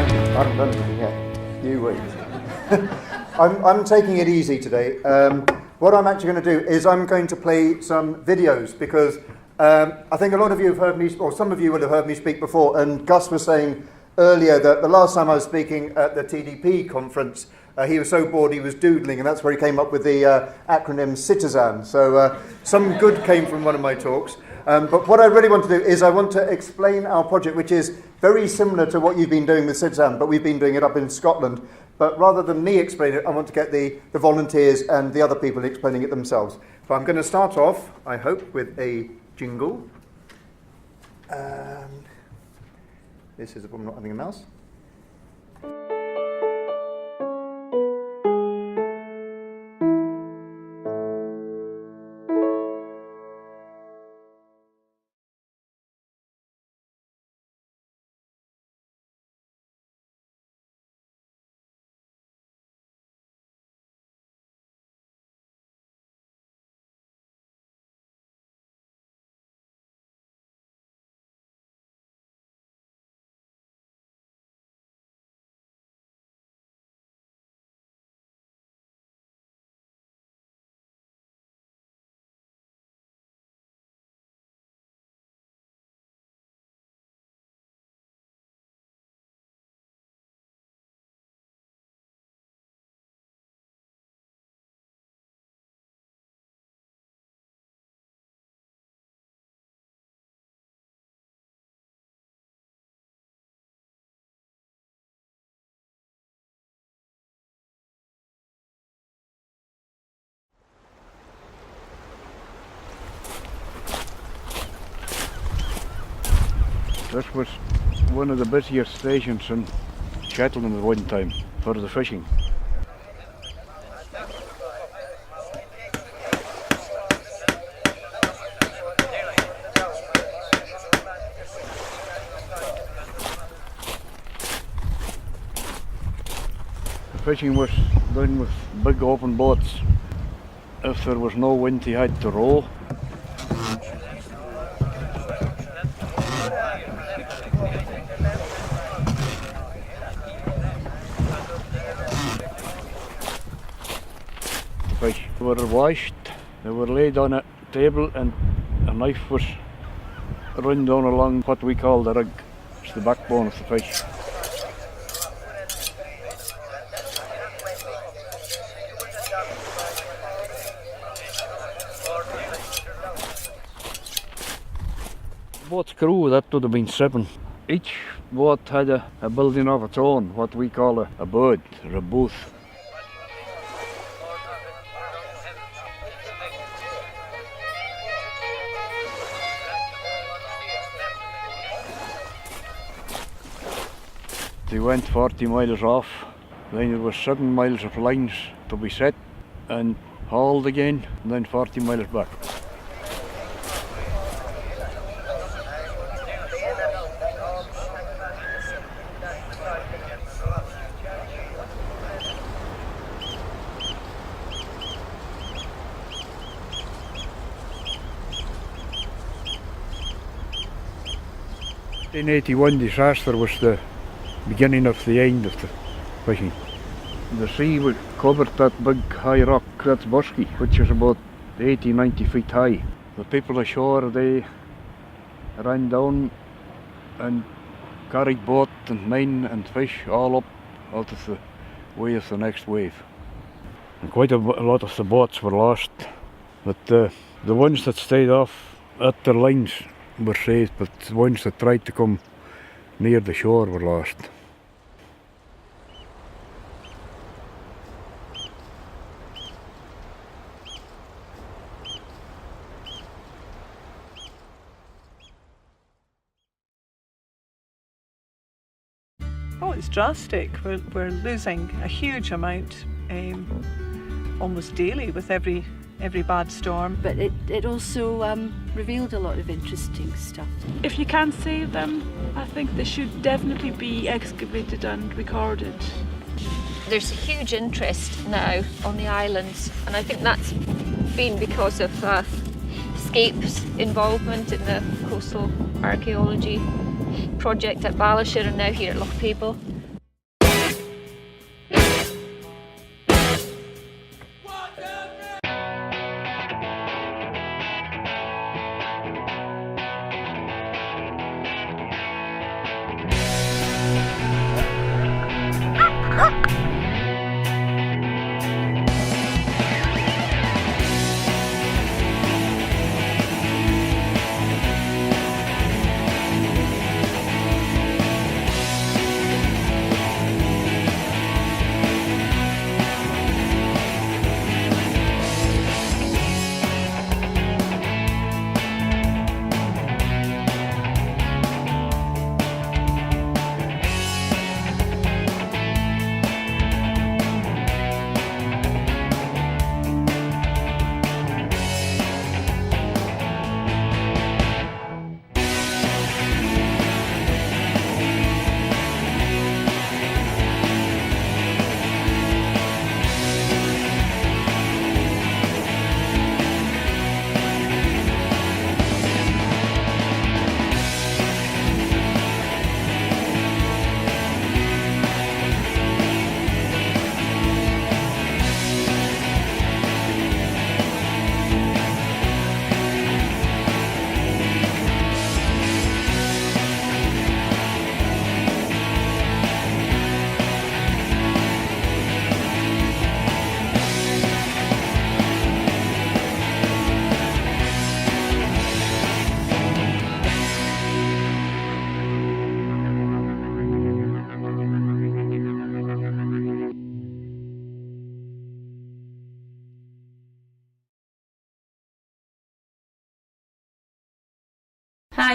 I haven't done anything yet. You wait. I'm taking it easy today. What I'm actually going to do is I'm going to play some videos because I think a lot of you have heard me, or some of you will have heard me speak before, and Gus was saying earlier that the last time I was speaking at the TDP conference, he was so bored he was doodling, and that's where he came up with the acronym Citizen. So some good came from one of my talks. But what I really want to do is I want to explain our project, which is very similar to what you've been doing with Citizen, but we've been doing it up in Scotland. But rather than me explain it, I want to get the volunteers and the other people explaining it themselves. So I'm going to start off, I hope, with a jingle. This is a problem not having a mouse. This was one of the busiest stations in Shetland at one time for the fishing. The fishing was done with big open boats. If there was no wind, you had to row. Fish were washed, they were laid on a table and a knife was run down along what we call the rug. It's the backbone of the fish. Boat's crew, that would have been 7. Each boat had a building of its own, what we call a bird or a booth. They went 40 miles off, then there was 7 miles of lines to be set and hauled again, and then 40 miles back. The 1881 disaster was the beginning of the end of the fishing. The sea was covered that big high rock, that's Busky, which is about 80-90 feet high. The people ashore, they ran down and carried boat and men and fish all up out of the way of the next wave. And quite a lot of the boats were lost, but the ones that stayed off at the lines were saved, but the ones that tried to come near the shore were lost. Oh, it's drastic. We're losing a huge amount almost daily with every bad storm. But it also revealed a lot of interesting stuff. If you can't save them, I think they should definitely be excavated and recorded. There's a huge interest now on the islands, and I think that's been because of Scape's involvement in the coastal archaeology project at Balashir and now here at Lochpable.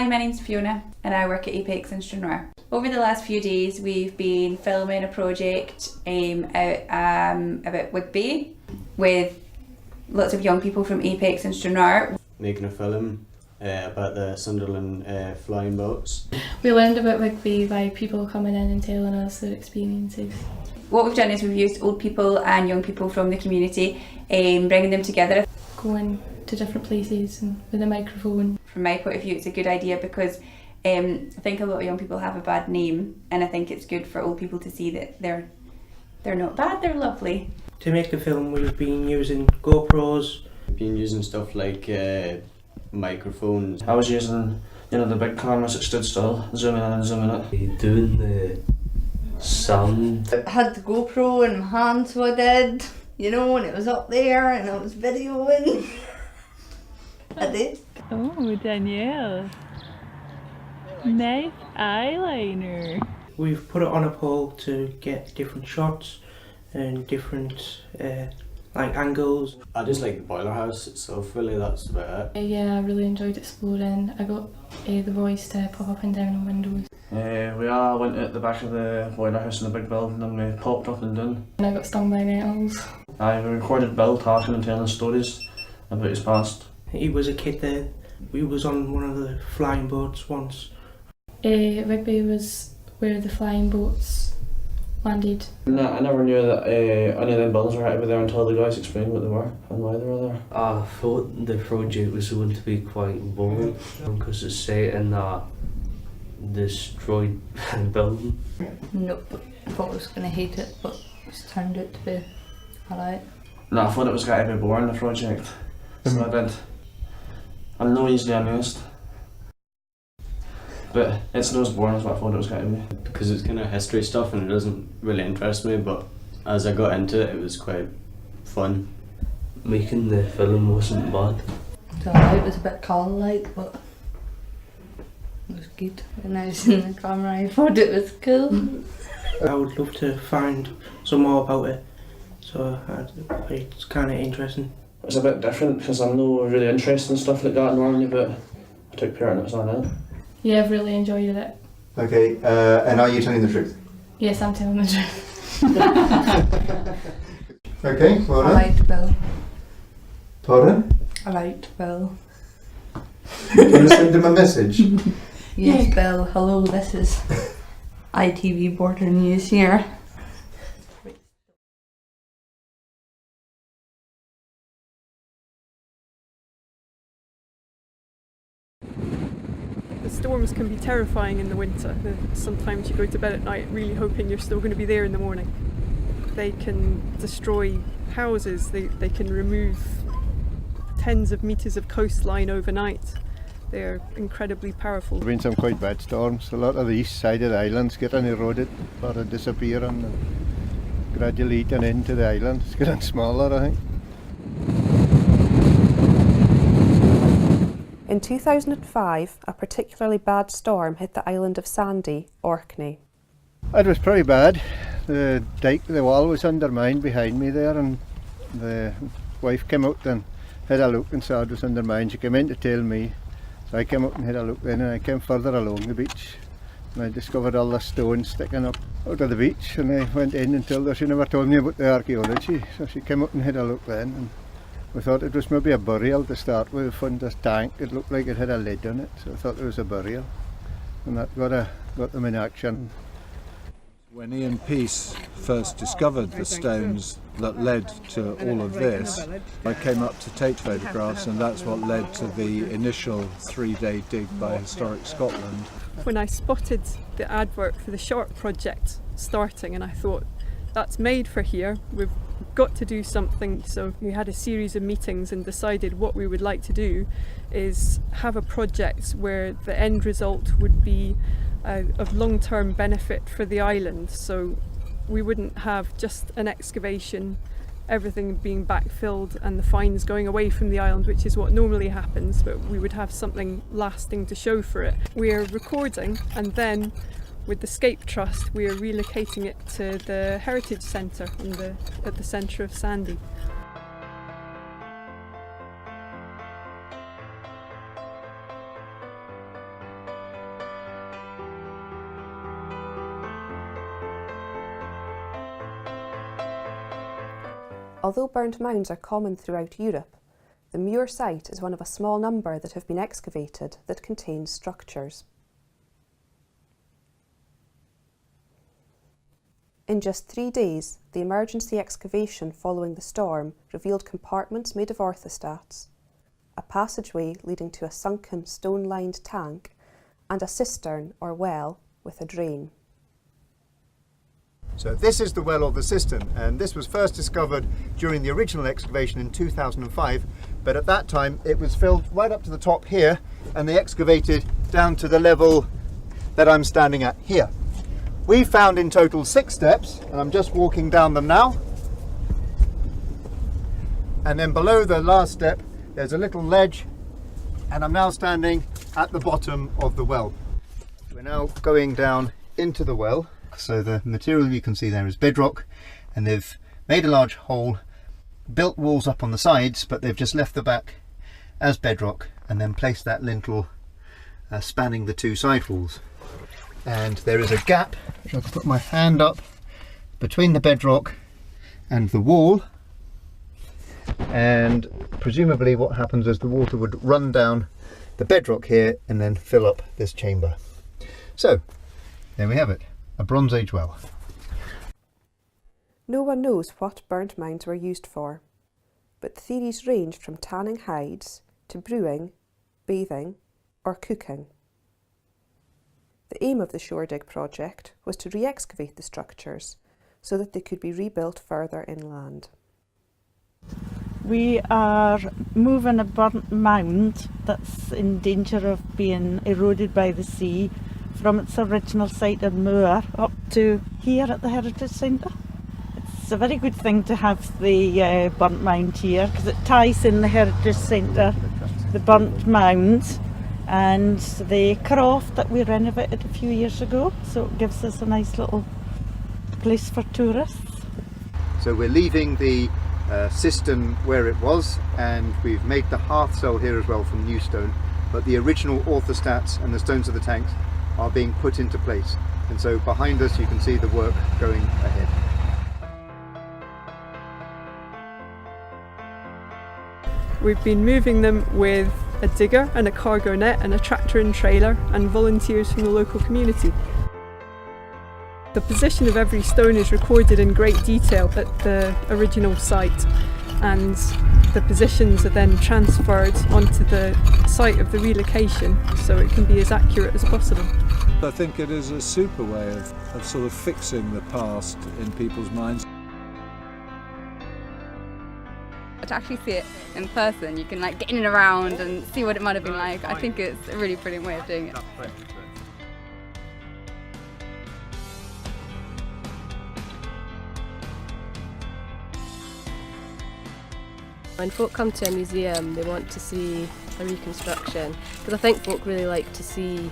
Hi, my name's Fiona and I work at Apex in Stranraer. Over the last few days we've been filming a project out about Whigby with lots of young people from Apex in Stranraer. Making a film about the Sunderland flying boats. We learned about Whigby by people coming in and telling us their experiences. What we've done is we've used old people and young people from the community, bringing them together. Going to different places and with a microphone. From my point of view, it's a good idea because I think a lot of young people have a bad name, and I think it's good for old people to see that they're not bad, they're lovely. To make the film, we've been using GoPros. We've been using stuff like microphones. I was using, the big cameras that stood still, zooming in and zooming out. Doing the sound. I had the GoPro in my hand, so I did, and it was up there and I was videoing. I did. Oh, Danielle. Nice eyeliner. We've put it on a pole to get different shots and different angles. I just like the boiler house itself, really, that's about it. Yeah, I really enjoyed exploring. I got the voice to pop up and down on windows. We all went at the back of the boiler house in the big building and we popped up and down. And I got stung by nettles. I recorded Bill talking and telling stories about his past. He was a kid there. We was on one of the flying boats once. Whigby was where the flying boats landed. No, I never knew that any of them buildings were happy there until the guys explained what they were and why they were there. I thought the project was going to be quite boring because it's set in a destroyed building. Nope, I thought I was going to hate it, but it's turned out to be alright. No, I thought it was going to be boring, the project. So I did. I'm not easily amused. But it's not as boring as what I thought it was going to be. Because it's kind of history stuff and it doesn't really interest me, but as I got into it, it was quite fun. Making the film wasn't bad. So it was a bit colour-like, but it was good. When I was in the camera, I thought it was cool. I would love to find some more about it, so it's kind of interesting. It's a bit different because I'm not really interested in stuff like that normally, but I took part in it, so I know. Yeah, I've really enjoyed it. Okay, and are you telling the truth? Yes, I'm telling the truth. Okay, well I done. liked Bill. Pardon? I liked Bill. Do you want to send him a message? Yes, Bill, hello, this is ITV Border News here. Storms can be terrifying in the winter. Sometimes you go to bed at night really hoping you're still going to be there in the morning. They can destroy houses, they can remove tens of metres of coastline overnight. They're incredibly powerful. There have been some quite bad storms. A lot of the east side of the island's getting eroded or disappearing and gradually eating into the island. It's getting smaller, I think. In 2005, a particularly bad storm hit the island of Sandy, Orkney. It was pretty bad. The wall was undermined behind me there, and the wife came out and had a look and saw it was undermined. She came in to tell me, so I came out and had a look then, and I came further along the beach and I discovered all the stones sticking up out of the beach, and I went in and told her. She never told me about the archaeology, so she came out and had a look then. And we thought it was maybe a burial to start with. We found this tank, it looked like it had a lid on it, so I thought it was a burial, and that got them in action. When Ian Peace first discovered the stones that led to all of this, I came up to take photographs, and that's what led to the initial 3-day dig by Historic Scotland. When I spotted the advert for the short project starting, and I thought, that's made for here, we've got to do something. So we had a series of meetings and decided what we would like to do is have a project where the end result would be of long-term benefit for the island. So we wouldn't have just an excavation, everything being backfilled and the finds going away from the island, which is what normally happens, but we would have something lasting to show for it. We're recording, and then with the Scape Trust we are relocating it to the Heritage Centre at the centre of Sandy. Although burnt mounds are common throughout Europe, the Muir site is one of a small number that have been excavated that contains structures. In just 3 days, the emergency excavation following the storm revealed compartments made of orthostats, a passageway leading to a sunken stone-lined tank, and a cistern or well with a drain. So this is the well or the cistern, and this was first discovered during the original excavation in 2005, but at that time it was filled right up to the top here, and they excavated down to the level that I'm standing at here. We found in total 6 steps, and I'm just walking down them now. And then below the last step there's a little ledge, and I'm now standing at the bottom of the well. We're now going down into the well. So the material you can see there is bedrock, and they've made a large hole, built walls up on the sides, but they've just left the back as bedrock and then placed that lintel spanning the 2 side walls. And there is a gap, which I can put my hand up, between the bedrock and the wall, and presumably what happens is the water would run down the bedrock here and then fill up this chamber. So there we have it. A Bronze Age well. No one knows what burnt mounds were used for, but theories range from tanning hides to brewing, bathing or cooking. The aim of the Shore Dig project was to re-excavate the structures so that they could be rebuilt further inland. We are moving a burnt mound that's in danger of being eroded by the sea from its original site in Moor up to here at the Heritage Centre. It's a very good thing to have the burnt mound here because it ties in the Heritage Centre, the burnt mound and the croft that we renovated a few years ago, so it gives us a nice little place for tourists. So we're leaving the cistern where it was, and we've made the hearth cell here as well from new stone, but the original orthostats and the stones of the tanks are being put into place, and so behind us you can see the work going ahead. We've been moving them with a digger and a cargo net and a tractor and trailer and volunteers from the local community. The position of every stone is recorded in great detail at the original site, and the positions are then transferred onto the site of the relocation so it can be as accurate as possible. I think it is a super way of sort of fixing the past in people's minds. To actually see it in person, you can like get in and around and see what it might have been like. I think it's a really brilliant way of doing it. When folk come to a museum, they want to see a reconstruction, because I think folk really like to see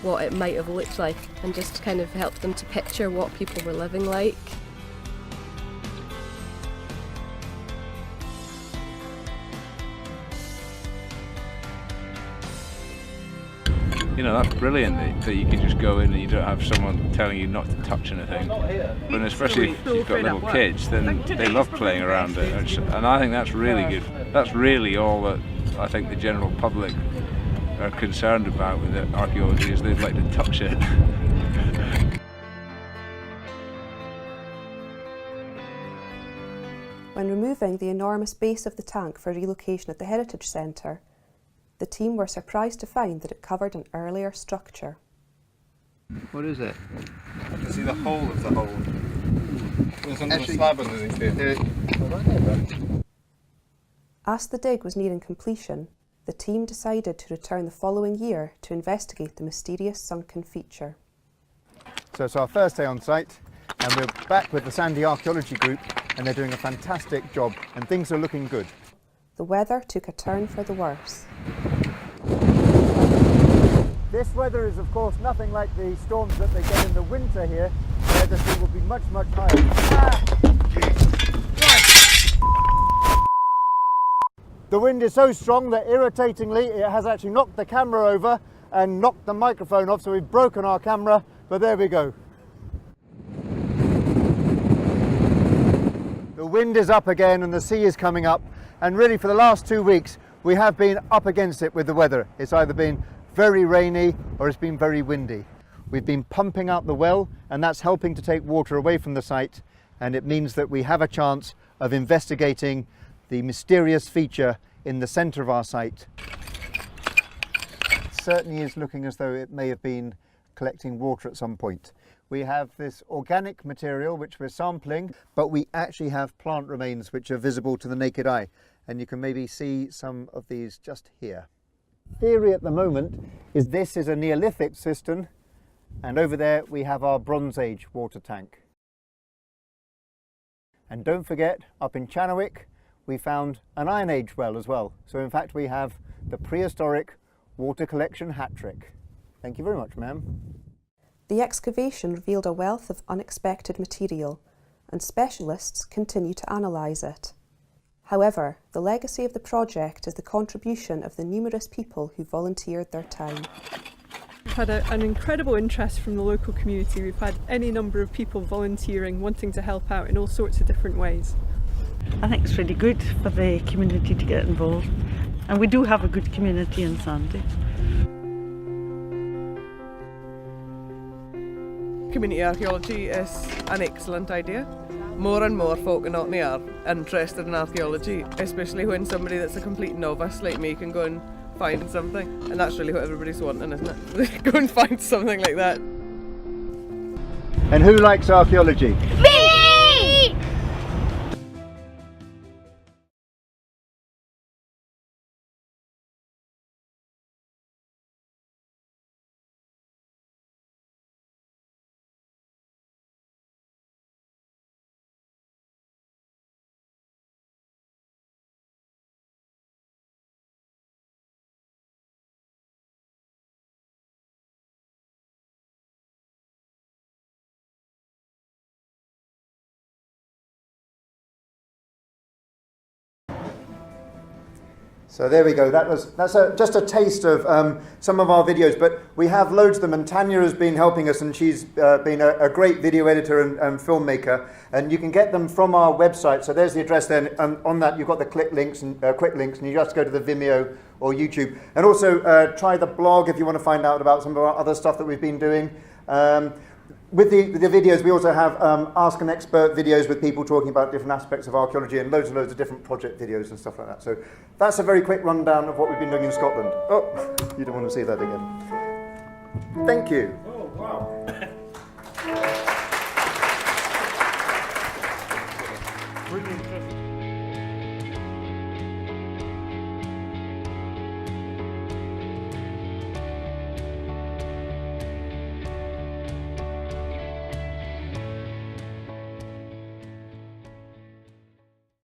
what it might have looked like and just kind of help them to picture what people were living like. You know, that's brilliant that you can just go in and you don't have someone telling you not to touch anything. But especially if you've got little kids, then they love playing around it. And I think that's really good. That's really all that I think the general public are concerned about with archaeology, is they'd like to touch it. When removing the enormous base of the tank for relocation at the Heritage Centre, the team were surprised to find that it covered an earlier structure. What is it? I can see the whole of the hole. There's another slab underneath here. As the dig was nearing completion, the team decided to return the following year to investigate the mysterious sunken feature. So it's our first day on site, and we're back with the Sandy Archaeology group, and they're doing a fantastic job, and things are looking good. The weather took a turn for the worse. This weather is of course nothing like the storms that they get in the winter here, where the sea will be much, much higher. The wind is so strong that irritatingly it has actually knocked the camera over and knocked the microphone off, so we've broken our camera, but there we go. The The wind is up again and the sea is coming up, and really for the last 2 weeks we have been up against it with the weather. It's either been very rainy or it's been very windy. We've been pumping out the well, and that's helping to take water away from the site, and it means that we have a chance of investigating the mysterious feature in the centre of our site. It certainly is looking as though it may have been collecting water at some point. We have this organic material which we're sampling, but we actually have plant remains which are visible to the naked eye, and you can maybe see some of these just here. Theory at the moment is this is a Neolithic cistern, and over there we have our Bronze Age water tank. And don't forget, up in Channelwick we found an Iron Age well as well. So in fact we have the prehistoric water collection hat trick. Thank you very much, ma'am. The excavation revealed a wealth of unexpected material, and specialists continue to analyse it. However, the legacy of the project is the contribution of the numerous people who volunteered their time. We've had an incredible interest from the local community. We've had any number of people volunteering, wanting to help out in all sorts of different ways. I think it's really good for the community to get involved, and we do have a good community in Sandy. Community archaeology is an excellent idea. More and more folk in Orkney are interested in archaeology, especially when somebody that's a complete novice like me can go and find something. And that's really what everybody's wanting, isn't it? Go and find something like that. And who likes archaeology? Me! So there we go. That's just a taste of some of our videos, but we have loads of them, and Tanya has been helping us, and she's been a great video editor and filmmaker, and you can get them from our website. So there's the address there, and on that you've got the quick links, and you just go to the Vimeo or YouTube. And also try the blog if you want to find out about some of our other stuff that we've been doing. With the videos, we also have Ask an Expert videos with people talking about different aspects of archaeology, and loads of different project videos and stuff like that. So that's a very quick rundown of what we've been doing in Scotland. Oh, you don't want to see that again. Thank you. Oh, wow. Really interesting.